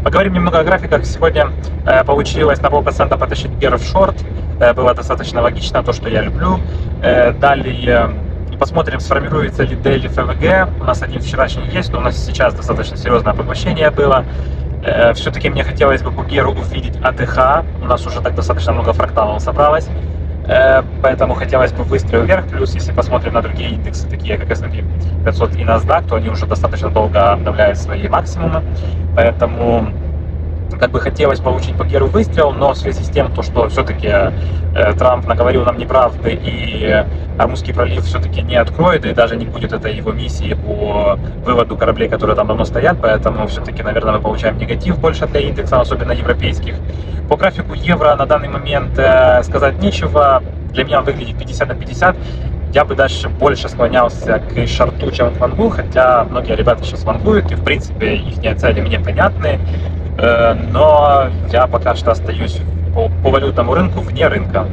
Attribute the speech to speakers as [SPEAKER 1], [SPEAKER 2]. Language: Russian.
[SPEAKER 1] Поговорим немного о графиках. Сегодня получилось на полпроцента потащить гер в шорт. Было достаточно логично, то, что я люблю. Далее посмотрим, сформируется ли DELI ФВГ. У нас один вчерашний есть, но у нас сейчас достаточно серьезное поглощение было. Все-таки мне хотелось бы по геру увидеть АТХ. У нас уже так достаточно много фракталов собралось. Поэтому хотелось бы выстрел вверх. Плюс, если посмотрим на другие индексы, такие как S&P 500 и NASDAQ, то они уже достаточно долго обновляют свои максимумы. Поэтому как бы хотелось получить по геру выстрел, но в связи с тем, что все-таки Трамп наговорил нам неправды и Ормузский пролив все-таки не откроет, и даже не будет этой его миссии по выводу кораблей, которые там давно стоят, поэтому все-таки, наверное, мы получаем негатив больше для индекса, особенно европейских. По графику евро на данный момент сказать нечего, для меня он выглядит 50 на 50. Я бы дальше больше склонялся к шорту, чем к лонгу, хотя многие ребята сейчас лонгуют, и в принципе их цели мне понятны. Но я пока что остаюсь по валютному рынку вне рынка.